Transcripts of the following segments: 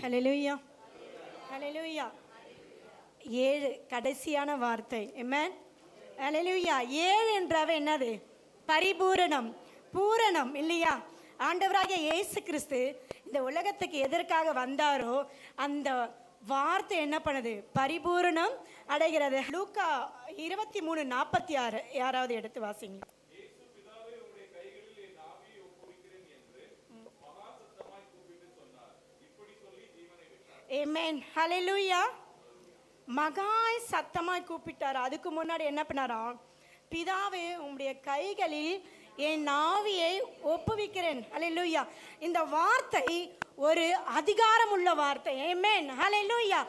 ஹல்லேலூயா, ஹல்லேலூயா. 7 கடைசியான வார்த்தை. ஆமென். ஹல்லேலூயா. 7 என்றாவே என்னது? பரிபூரணம், பூரணம் இல்லையா? ஆண்டவராகிய இயேசு கிறிஸ்து இந்த உலகத்துக்கு எதற்காக வந்தாரோ அந்த வார்த்தை என்ன பண்ணுது? பரிபூரணம் அடைகிறது. லூக்கா 23:46 யாராவது எடுத்து வாசிங்க. ஆமென். ஹல்லேலூயா. மகாய் சத்தமாய் கூப்பிட்டார். அதுக்கு முன்னாடி என்ன பண்ணாராம்? பிதாவே உம்முடைய கைகளில் என் ஆவியை ஒப்புவிக்கிறேன். ஹல்லேலூயா. இந்த வார்த்தை ஒரு அதிகாரம் உள்ள வார்த்தை. ஆமென். ஹல்லேலூயா.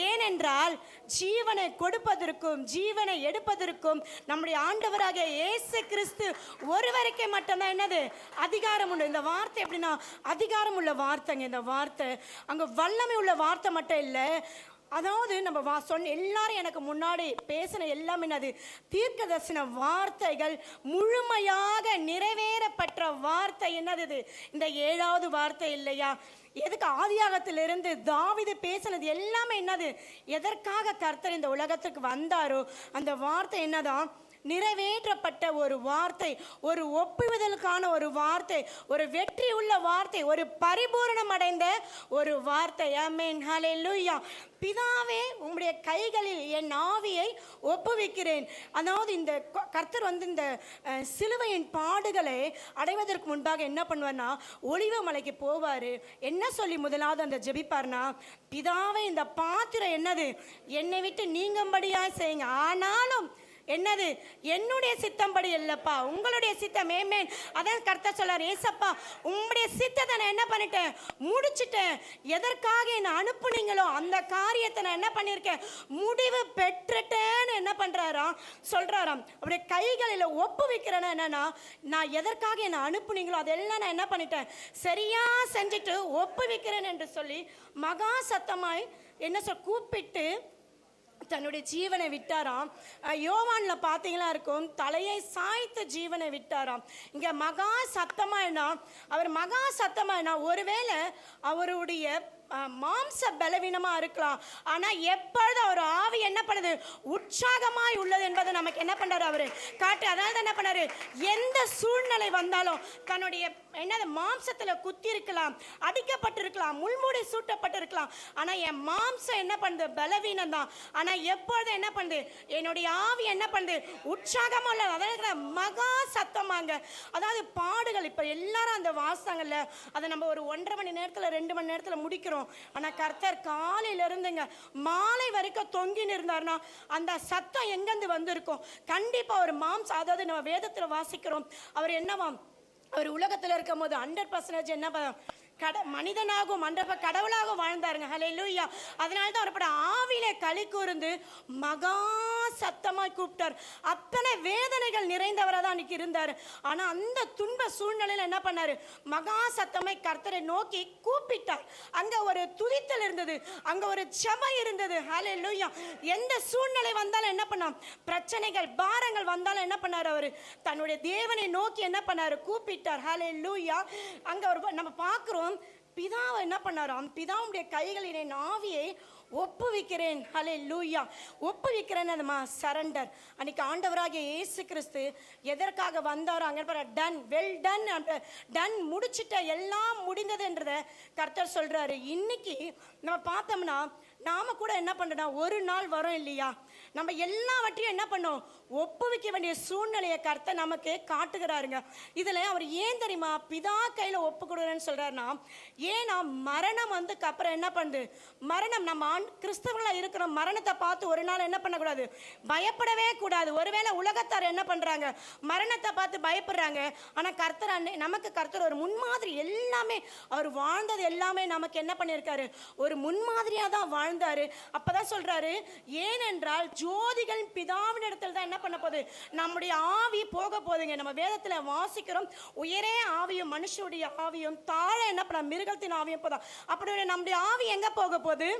ஏனென்றால் ஜீவனை கொடுப்பதற்கும் ஜீவனை எடுப்பதற்கும் நம்முடைய ஆண்டவராகிய இயேசு கிறிஸ்து ஒருவருக்கே மட்டும்தான் என்னது? அதிகாரம் உண்டு. இந்த வார்த்தை எப்படின்னா அதிகாரம் உள்ள வார்த்தைங்க. இந்த வார்த்தை அங்கே வல்லமை உள்ள வார்த்தை மட்டும் இல்லை. அதாவது நம்ம சொன்ன எல்லாரும் எனக்கு முன்னாடி பேசின எல்லாம் என்னது? தீர்க்க தரிசன வார்த்தைகள் முழுமையாக நிறைவேறப்பட்ட வார்த்தை என்னது? இந்த 7வது வார்த்தை இல்லையா? எதுக்கு? ஆதியாகத்திலிருந்து தாவீது பேசினது எல்லாமே என்னது? எதற்காக கர்த்தர் இந்த உலகத்துக்கு வந்தாரோ அந்த வார்த்தை என்னதான்? நிறைவேற்றப்பட்ட ஒரு வார்த்தை, ஒரு ஒப்புவிதலுக்கான ஒரு வார்த்தை, ஒரு வெற்றி உள்ள வார்த்தை, ஒரு பரிபூரணம் அடைந்த ஒரு வார்த்தை. ஆமென். ஹல்லேலூயா. பிதாவே உம்முடைய கைகளில் என் ஆவியை ஒப்புவிக்கிறேன். அதாவது இந்த கர்த்தர் இந்த சிலுவையின் பாடுகளை அடைவதற்கு முன்பாக என்ன பண்ணுவார்னா ஒலிவ மலைக்கு போவார். என்ன சொல்லி முதலாவது அந்த ஜெபிப்பார்னா, பிதாவே இந்த பாத்திரம் என்னது? என்னை விட்டு நீங்கும்படியாய் செய்யுங்க. ஆனாலும் என்னது? என்னுடைய சித்தம்படி இல்லப்பா, உங்களுடைய சித்தம். ஆமென். அதான் கர்த்தர் சொல்றார், ஏசப்பா உங்களுடைய சித்தத்தை நான் என்ன பண்ணிட்டேன்? முடிச்சிட்டேன். எதற்காக என்ன அனுப்புனீங்களோ அந்த காரியத்தை நான் என்ன பண்ணியிருக்கேன்? முடிவு பெற்றுட்டேன்னு என்ன பண்றாராம்? சொல்றாராம். அப்படியே கைகளில் ஒப்புவிக்கிறேன்னா என்னன்னா, நான் எதற்காக என்ன அனுப்புனீங்களோ அதெல்லாம் நான் என்ன பண்ணிட்டேன்? சரியா செஞ்சுட்டு ஒப்புவிக்கிறேன் என்று சொல்லி மகா சத்தமாய் என்ன கூப்பிட்டு தன்னுடைய ஜீவனை விட்டாராம். யோவான்ல பார்த்தீங்களா இருக்கும், தலையை சாய்த்து ஜீவனை விட்டாராம். இங்க மகா சத்தமாயினா, அவர் மகா சத்தமாயினா ஒருவேளை அவருடைய மாம்ச பலவீனமா இருக்கலாம், ஆனா எப்பொழுது அவர் ஆவி என்ன பண்ணுது? உற்சாகமாய் உள்ளது என்பதை நமக்கு என்ன பண்றாரு? அவரு காட்டு. அதனால என்ன பண்ணாரு? எந்த சூழ்நிலை வந்தாலும் தன்னுடைய என்னது மாம்சத்துல குத்தி இருக்கலாம், அடிக்கப்பட்டிருக்கலாம், முள்மூடி சூட்டப்பட்டிருக்கலாம், ஆனா என் மாம்சம் என்ன பண்ணுது? பலவீனம் தான். ஆனா எப்பொழுது என்ன பண்ணுது? என்னுடைய ஆவி என்ன பண்ணுது? உற்சாகமா உள்ள. அதாவது மகா சத்தமாங்க. அதாவது பாடுகள் இப்ப எல்லாரும் அந்த வாசங்கள்ல அதை நம்ம ஒரு 1.5 மணி நேரத்துல 2 மணி நேரத்துல முடிக்கிறோம். ஆனா கர்த்தர் காலையில இருந்துங்க மாலை வரைக்கும் தொங்கின்னு இருந்தார்னா அந்த சத்தம் எங்கிருந்து வந்திருக்கும்? கண்டிப்பா ஒரு மாம்சம். அதாவது நம்ம வேதத்துல வாசிக்கிறோம், அவர் என்னவாம்? அவர் உலகத்துல இருக்கும் போது 100% என்ன மனிதனாகவும் மண்டப கடவுளாக வாழ்ந்தாருங்க. ஹல்லேலூயா. அதனால தான் அவரோட ஆவியில களி கூர்ந்து மகா சத்தமாய் கூப்பிட்டார். அத்தனை வேதனைகள் நிறைந்தவராக தான் அன்னைக்கு இருந்தார். ஆனா அந்த துன்ப சூழ்நிலையில என்ன பண்ணாரு? மகா சத்தமாய் கர்த்தரை நோக்கி கூப்பிட்டார். அங்க ஒரு துதித்தல் இருந்தது, அங்க ஒரு ஜெபம் இருந்தது. ஹல்லேலூயா. எந்த சூழ்நிலை வந்தாலும் என்ன பண்ணார்? பிரச்சனைகள் பாரங்கள் வந்தாலும் என்ன பண்ணார்? அவரு தன்னுடைய தேவனை நோக்கி என்ன பண்ணாரு? கூப்பிட்டார். ஹல்லேலூயா. அங்க ஒரு நம்ம பார்க்கிறோம், பிதாவை என்ன பண்ணாராம்? பிதாவுடைய கைகளில் என் ஆவியை ஒப்புவிக்கிறேன். ஹல்லேலூயா. ஒப்புவிக்கிறேன். அதுமா சரண்டர். அன்னைக்கு ஆண்டவராகிய இயேசு கிறிஸ்து எதற்காக வந்தாரோ அங்கே டன், வெல் டன், டன், முடிச்சிட்ட, எல்லாம் முடிந்ததுன்றத கர்த்தர் சொல்றாரு. இன்னைக்கு நம்ம பார்த்தோம்னா நாம கூட என்ன பண்றோம்? ஒரு நாள் வரும் இல்லையா, நம்ம எல்லாவற்றையும் என்ன பண்ணோம்? ஒப்புவிக்க வேண்டிய சூழ்நிலையை கர்த்தர் நமக்கு காட்டுகிறாருங்க. இதுல அவர் ஏன் தெரியுமா பிதா கையில ஒப்பு கொடுறேன்னு சொல்றாருன்னா, ஏன்னா மரணம் அப்புறம் என்ன பண்ணுது? மரணம் நம்ம கிறிஸ்தவர்களா இருக்கிற மரணத்தை பார்த்து ஒரு நாள் என்ன பண்ணக்கூடாது? பயப்படவே கூடாது. ஒருவேளை உலகத்தார் என்ன பண்றாங்க? மரணத்தை பார்த்து பயப்படுறாங்க. ஆனா கர்த்தர் நமக்கு கர்த்தர் ஒரு முன்மாதிரி. எல்லாமே அவர் வாழ்ந்தது எல்லாமே நமக்கு என்ன பண்ணியிருக்காரு? ஒரு முன்மாதிரியா தான் வாழ்ந்தாரு. அப்பதான் சொல்றாரு, ஏனென்றால் ஜோதிகள் பிதாவின் இடத்துல தான் என்ன பண்ண போகுது? நம்முடைய ஆவி போக போகுதுங்க. நம்ம வேதத்துல வாசிக்கிறோம், உயரே ஆவியும் மனுஷனுடைய ஆவியும் தாழ என்ன பண்ண மிருகத்தின் ஆவியும் போதா. அப்படி நம்முடைய ஆவி எங்க போக போகுது?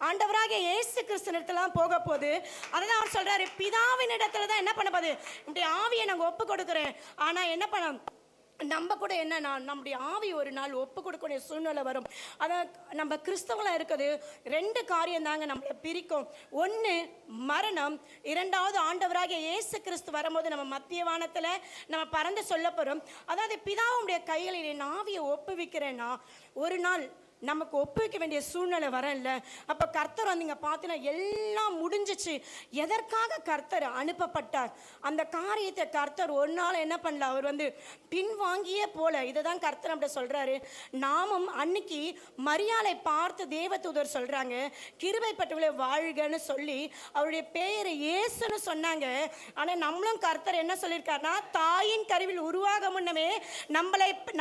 ஆண்டவராகிய இயேசு கிறிஸ்துவினிடத்துல தான் போக போகுது. அதான் அவர் சொல்றாரு, பிதாவின் இடத்துல தான் என்ன பண்ண போகுது? நம்முடைய ஆவியை நாங்கள் ஒப்பு கொடுக்குறேன். ஆனா என்ன பண்ண நம்ம கூட என்னன்னா நம்முடைய ஆவி ஒரு நாள் ஒப்பு கொடுக்கக்கூடிய சூழ்நிலை வரும். அதான் நம்ம கிறிஸ்தவங்களாக இருக்குது 2 காரியம் தாங்க நம்மளை பிரிக்கும். ஒன்று மரணம், 2வது ஆண்டவராகிய இயேசு கிறிஸ்து வரும்போது நம்ம மத்திய வானத்தில் நம்ம பறந்து சொல்ல போகிறோம். அதாவது பிதாவுடைய கைகளில் என் ஆவியை ஒப்புவிக்கிறேன்னா ஒரு நாள் நமக்கு ஒப்புவிக்க வேண்டிய சூழ்நிலை வரல. அப்போ கர்த்தர் வந்தீங்க பார்த்தீங்கன்னா எல்லாம் முடிஞ்சிச்சு. எதற்காக கர்த்தர் அனுப்பப்பட்டார்? அந்த காரியத்தை கர்த்தர் ஒரு நாள் என்ன பண்ணல, அவர் பின்வாங்கியே போல. இதை தான் கர்த்தர் அப்படி சொல்கிறாரு. நாமும் அன்னைக்கு மரியாதை பார்த்து தேவதூதர் சொல்கிறாங்க, கிருபைப்பட்டவளை வாழ்கன்னு சொல்லி அவருடைய பேரை இயேசுன்னு சொன்னாங்க. ஆனால் நம்மளும் கர்த்தர் என்ன சொல்லியிருக்காருன்னா, தாயின் கருவில் உருவாக முன்னமே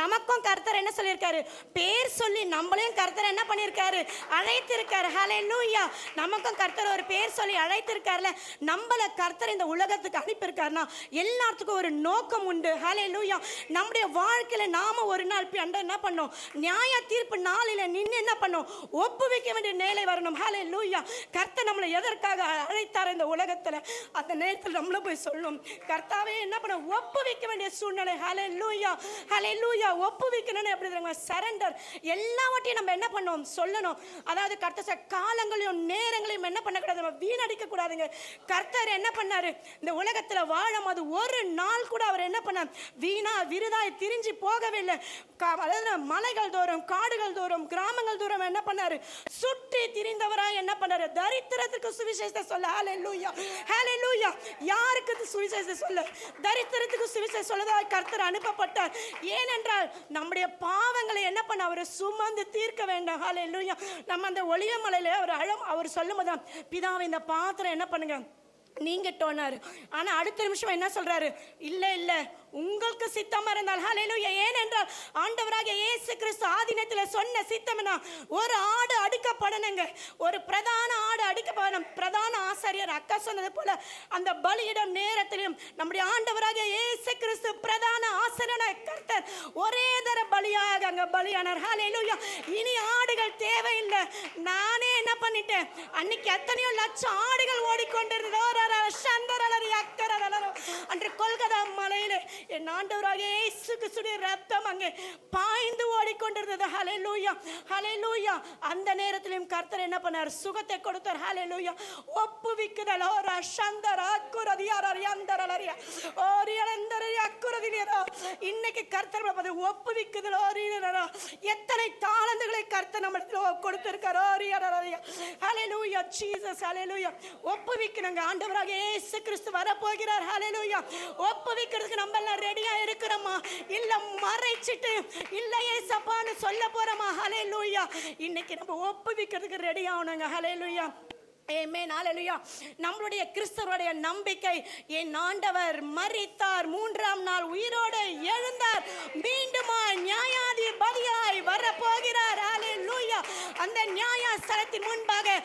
நமக்கும் கர்த்தர் என்ன சொல்லியிருக்காரு, பேர் சொல்லி நம்மளையும் கர்த்தர் என்ன பண்ணியிருக்காரு, அழைத்திருக்காரு. ஹல்லேலூயா. நமக்கும் கர்த்தர் ஒரு பேர் சொல்லி அழைத்திருக்காருல. நம்மளை கர்த்தர் இந்த உலகத்துக்கு அனுப்பியிருக்காருன்னா எல்லாத்துக்கும் ஒரு நோக்கம் உண்டு. ஹல்லேலூயா. நம்முடைய வாழ்க்கையில நாம ஒரு நாள் என்ன பண்ணோம், நியாய தீர்ப்பு நாளில் நின்று என்ன பண்ணோம், ஒப்புவிக்க வேண்டிய நிலை வரணும். ஹல்லேலூயா. கர்த்தர் நம்மளை எதற்காக அழைத்தார் இந்த உலகத்துல, அந்த நேரத்தில் நம்மள போய் சொல்லணும், கர்த்தாவே என்ன பண்ண, ஒப்புவிக்க வேண்டிய சூழ்நிலை. ஹல்லேலூயா. ஹல்லேலூயா. ஒப்புவிக்கணும்னு எப்படி தெரியுமா, சரண்டர். எல்லாவற்றையும் நம்ம என்ன பண்ணோம், சொல்லணும். அதாவது கர்த்தர் காலங்களையும் நேரங்களையும் என்ன பண்ணக்கூடாது, நம்ம வீணடிக்க கூடாதுங்க. கர்த்தர் என்ன பண்ணாரு, இந்த உலகத்துல வாழும் போது ஒரு நாள் கூட அவர் என்ன பண்ண வீணா விருதாய் திரிஞ்சு போகவே இல்லை. அதாவது மலைகள் தோறும், காடுகள் தோறும், கிராமங்கள் தோறும் என்ன பண்ணாரு, சுற்றி திரிந்தவராய் என்ன பண்ணாரு, தரித்திரத்துக்கு சுவிசேஷத்தை சொல்ல. ஹல்லேலூயா. ஹல்லேலூயா. யாருக்கு சுவிசேஷத்தை சொல்ல, தரித்திரத்துக்கு சுவிசேஷம் சொல்லதான் கர்த்தர் அனுப்பப்பட்டார். ஏனென்றால் நம்முடைய பாவங்களை என்ன பண்ண, அவர் சுமந்து தீர்க்க வேண்டாம். ஹல்லேலூயா. நம்ம அந்த ஒளிய மலையில அவர் சொல்லும் போது, பிதாவை இந்த பாத்திரம் என்ன பண்ணுங்க நீங்கட்டோனாரு. ஆனா அடுத்த நிமிஷம் என்ன சொல்றாரு, இல்ல இல்ல உங்களுக்கு சித்தமா இருந்தால். ஹல்லேலூயா. ஏனென்றால் ஆண்டவராகிய இயேசு கிறிஸ்து ஆதினத்தில் சொன்ன சித்தம்னா ஒரு ஆடு அடிக்கப்படணுங்க, ஒரு பிரதான ஆடு அடிக்கப்படணும். பிரதான ஆசாரியர் அக்கா சொன்னது போல அந்த பலியிடம் நேரத்திலும் நம்முடைய ஆண்டவராகிய இயேசு கிறிஸ்து பிரதான ஆசாரியனாய் கர்த்தர் ஒரே தர பலியாக அங்க பலியானார். ஹல்லேலூயா. இனி ஆடுகள் தேவையில்லை. நானே என்ன பண்ணிட்டேன், அன்னைக்கு எத்தனையோ லட்சம் ஆடுகள் ஓடிக்கொண்டிருந்தது. அன்று கொல்கத்தா மலையில என் ஆண்டவராகிய இயேசு கிறிஸ்துவின் ரத்தம் அங்கே பாய்ந்து ஓடிக்கொண்டிருந்தது. ஹல்லேலூயா. ஹல்லேலூயா. அந்த நேரத்திலும் கர்த்தர் என்ன பண்ணார், சுகத்தை கொடுத்தார். ஹல்லேலூயா. ஒப்புவிக்குதல். ஓரா சந்தரா குரதியாரா அந்தரலரியா ஓரியலந்தரியா குரதிலியரா. இன்னைக்கு கர்த்தர் ஒப்புவிக்குதல். ஓரியலரா. எத்தனை தாளந்துகளை கர்த்தர் நம்மளுக்கு கொடுத்திருக்கார். ஓரியலரியா. ஹல்லேலூயா. ஜீசஸ். ஹல்லேலூயா. ஒப்புவிக்கணுங்க. ஆண்டவராகிய இயேசு கிறிஸ்து வரப்போகிறார். ஹல்லேலூயா. ஒப்புவிக்கிறதுக்கு நம்ம எல்லாம் ரெடியா இருக்கிறோமா, இல்ல மறைச்சிட்டு இல்லையே சப்பான்னு சொல்ல போறோமா? ஹல்லேலூயா. இன்னைக்கு நம்ம ஒப்புவிக்கிறதுக்கு ரெடி ஆகணுங்க. ஹல்லேலூயா. ஆமென். ஹல்லேலூயா. நம்மளுடைய கிறிஸ்தவருடைய நம்பிக்கை, என் ஆண்டவர் மரித்தார், 3ஆம் நாள் உயிரோடு எழுந்தார், மீண்டுமா நியாயாதிபதியாய் வரப்போகிறார். ஹல்லேலூயா. அந்த நியாயஸ்தலத்தின் முன்பாக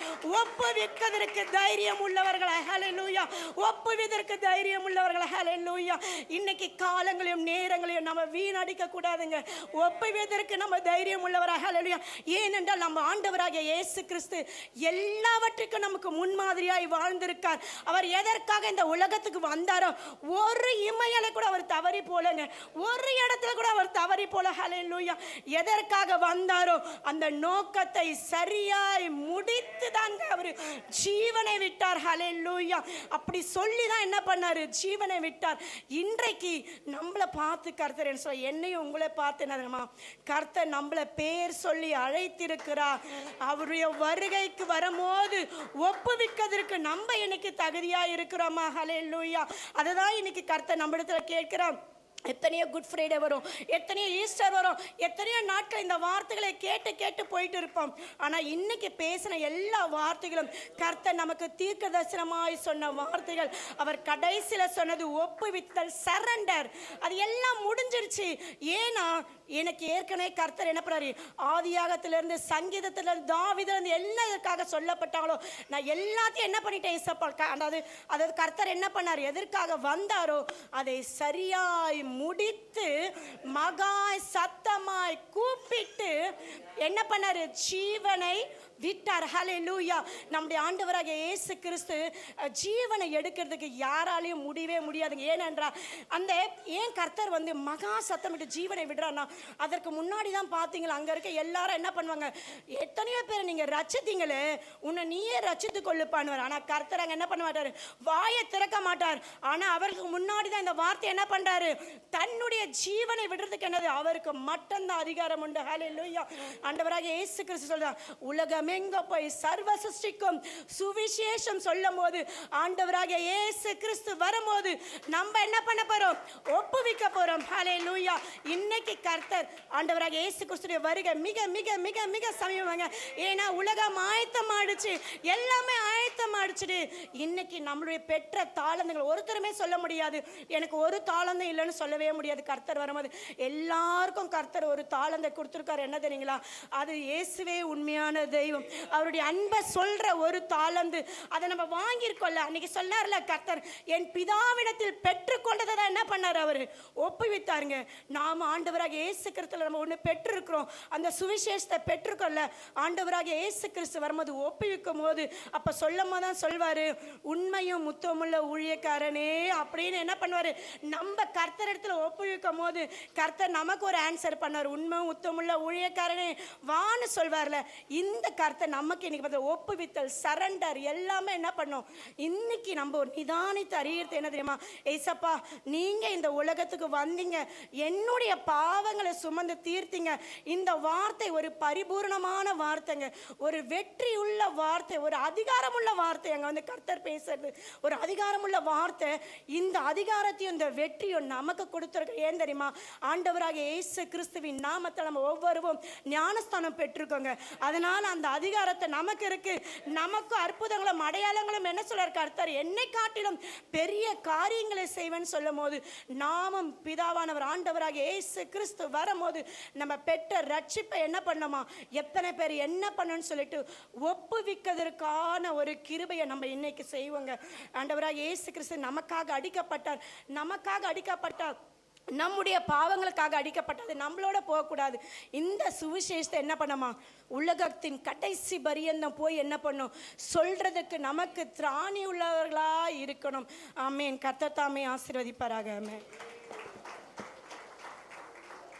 ஒப்புவிப்பதற்கு தைரியம் உள்ளவர்களாய். ஹல்லேலூயா. ஒப்புவிப்பதற்கு தைரியம் உள்ளவர்களாய். ஹல்லேலூயா. இன்னைக்கு காலங்களையும் நேரங்களையும் நம்ம வீணடிக்க கூடாதுங்க. ஒப்புவிப்பதற்கு நம்ம தைரியம் உள்ளவராய். ஹல்லேலூயா. ஏனென்றால் நம்ம ஆண்டவராகிய இயேசு கிறிஸ்து எல்லாவற்றுக்கும் நமக்கு முன்மாதிரியாய் வாழ்ந்திருக்கார். அவர் எதற்காக இந்த உலகத்துக்கு வந்தாரோ ஒரு இமையில கூட அவர் தவறி போலங்க, ஒரு இடத்துல கூட அவர் தவறி போல. ஹல்லேலூயா. எதற்காக வந்தாரோ அந்த நோக்கத்தை சரியாய் முடித்து தாங்க அவர் ஜீவனை விட்டார். ஹல்லேலூயா. அப்படி சொல்லி தான் என்ன பண்ணாரு, ஜீவனை விட்டார். இன்றைக்கு நம்மளை பார்த்து கர்த்தர் என்ன சொல்ல, என்னையும் உங்களை பார்த்து என்னமா, கர்த்தர் நம்மளை பேர் சொல்லி அழைத்திருக்கிறார். அவருடைய வருகைக்கு வரும்போது ஒப்புவிக்கிறதுக்கு நம்ம இன்னைக்கு தகுதியா இருக்கிறோமா? ஹல்லேலூயா. அதுதான் இன்னைக்கு கர்த்தர் நம்ம இடத்துல கேட்கிறோம். எத்தனையோ குட் ஃப்ரைடே வரும், எத்தனையோ ஈஸ்டர் வரும், எத்தனையோ நாட்கள் இந்த வார்த்தைகளை கேட்டு கேட்டு போயிட்டு இருப்போம். ஆனால் இன்னைக்கு பேசின எல்லா வார்த்தைகளும் கர்த்தர் நமக்கு தீர்க்க தரிசனமாய் சொன்ன வார்த்தைகள். அவர் கடைசியில் சொன்னது ஒப்புவித்தல், சரண்டர். அது எல்லாம் முடிஞ்சிருச்சு. ஏன்னா எனக்கு ஏற்கனவே கர்த்தர் என்ன பண்ணாரு, ஆதியாகத்திலிருந்து சங்கீதத்திலிருந்து தாவீதிலிருந்து எல்லாத்துக்காக சொல்லப்பட்டாங்களோ நான் எல்லாத்தையும் என்ன பண்ணிட்டேன். அதாவது கர்த்தர் என்ன பண்ணார், எதற்காக வந்தாரோ அதை சரியாய் முடித்து மகா சத்தமாய் கூப்பிட்டு என்ன பண்ணாரு? ஜீவனை விட்டார். ஹல்லேலூயா. நம்முடைய ஆண்டவராகிய இயேசு கிறிஸ்து ஜீவனை எடுக்கிறதுக்கு யாராலையும் முடியவே முடியாதுங்க. ஏனென்றால் அந்த ஏன் கர்த்தர் மகா சத்தமிட்டு ஜீவனை விடுறான்னா, அதற்கு முன்னாடி தான் பார்த்தீங்களா, அங்கே இருக்க எல்லாரும் என்ன பண்ணுவாங்க? எத்தனையோ பேர் நீங்கள் ரச்சித்தீங்களே, உன்னை நீயே ரச்சித்து கொள்ளுப்பான்வார். ஆனால் கர்த்தர் அங்கே என்ன பண்ண மாட்டார்? வாயை திறக்க மாட்டார். ஆனால் அவருக்கு முன்னாடி தான் இந்த வார்த்தை என்ன பண்ணுறாரு? தன்னுடைய ஜீவனை விடுறதுக்கு என்னது? அவருக்கு மட்டும்தான் அதிகாரம் உண்டு. ஹல்லேலூயா. ஆண்டவராகிய இயேசு கிறிஸ்து சொல்றார், உலகம் எங்க போய் சர்வ சிருஷ்டிக்கும் சுவிசேஷம் சொல்லும் போது ஆண்டவராகிய இயேசு கிறிஸ்து வரும்போது நம்ம என்ன பண்ண போறோம்? ஒப்புவிக்க போறோம். ஹல்லேலூயா. இன்னைக்கு கர்த்தர் ஆண்டவராகிய இயேசு கிறிஸ்துடைய வருகை மிக மிக மிக மிக சமீபங்க. ஏன்னா உலகம் ஆயத்தமாடுச்சு, எல்லாமே ஆயத்தமாடுச்சு. இன்னைக்கு நம்மளுடைய பெற்ற தாளந்துகள் ஒருத்தருமே சொல்ல முடியாது எனக்கு ஒரு தாளந்தம் இல்லைன்னு சொல்லவே முடியாது. கர்த்தர் வரும்போது எல்லாருக்கும் கர்த்தர் ஒரு தாளந்தை கொடுத்துருக்காரு. என்ன தெரியுங்களா? அது இயேசுவே உண்மையான தெய்வம். அவருடைய அன்பை சொல்ற ஒரு தாளந்து அதை நம்ம வாங்கியிருக்கோம்ல. அன்னைக்கு சொன்னார்ல கர்த்தர், என் பிதாவிடத்தில் பெற்றுக்கொண்டதை தான் என்ன பண்ணார்? அவர் ஒப்புவித்தாருங்க. நாம ஆண்டவராக இயேசு கிறிஸ்துல நம்ம ஒன்று பெற்றிருக்கிறோம். அந்த சுவிசேஷத்தை பெற்றுக்கொள்ள ஆண்டவராக இயேசு கிறிஸ்து வரும்போது ஒப்புவிக்கும் போது அப்ப சொல்லும் போது தான் சொல்வாரு, உண்மையும் முத்தமுள்ள ஊழியக்காரனே அப்படின்னு என்ன பண்ணுவாரு? நம்ம கர்த்தர் இடத்துல ஒப்புவிக்கும் போது கர்த்தர் நமக்கு ஒரு ஆன்சர் பண்ணார். உண்மை முத்தமுள்ள ஊழியக்காரனே வான்னு சொல்வார்ல. இந்த கர்த்தர் நமக்கு இன்னைக்கு பார்த்து ஒப்புவித்தல், சரண்டர் எல்லாமே என்ன பண்ணோம்? இன்னைக்கு நம்ம நிதானித்து அறியறது என்ன தெரியுமா? ஏசப்பா, நீங்க இந்த உலகத்துக்கு வந்தீங்க, என்னுடைய பாவங்களை சுமந்து தீர்த்தீங்க. இந்த வார்த்தை ஒரு பரிபூர்ணமான வார்த்தைங்க, ஒரு வெற்றி உள்ள வார்த்தை, ஒரு அதிகாரமுள்ள வார்த்தை. அங்க கர்த்தர் பேசுறது ஒரு அதிகாரமுள்ள வார்த்தை. இந்த அதிகாரத்தையும் இந்த வெற்றியும் நமக்கு கொடுத்துருக்க ஏன் தெரியுமா? ஆண்டவராக இயேசு கிறிஸ்துவின் நாமத்தில் நம்ம ஒவ்வொருவரும் ஞானஸ்தானம் பெற்றிருக்கோங்க. அதனால அந்த அதிகாரத்தை நமக்கு இருக்கு. நமக்கு அற்புதங்களும் அடையாளங்களும் என்ன சொல்றார் கர்த்தர்? என்னை காட்டிலும் பெரிய காரியங்களை செய்வேன்னு சொல்லும் போது நாமும் பிதாவானவர் ஆண்டவராக இயேசு கிறிஸ்து வரும்போது நம்ம பெற்ற ரட்சிப்பை என்ன பண்ணோமா? எத்தனை பேர் என்ன பண்ணணும்னு சொல்லிட்டு ஒப்புவிக்கிறதுக்கான ஒரு கிருபையை நம்ம இன்னைக்கு செய்வோங்க. ஆண்டவராக இயேசு கிறிஸ்து நமக்காக அடிக்கப்பட்டார். நமக்காக அடிக்கப்பட்டார், நம்முடைய பாவங்களுக்காக அடிக்கப்பட்டது. நம்மளோட போகக்கூடாது. இந்த சுவிசேஷத்தை என்ன பண்ணமா? உலகத்தின் கடைசி பரியந்தம் போய் என்ன பண்ணும்? சொல்றதுக்கு நமக்கு திராணி உள்ளவர்களா இருக்கணும். ஆமேன். கர்த்தர் தாமே ஆசீர்வதிப்பாராக. ஆமென்.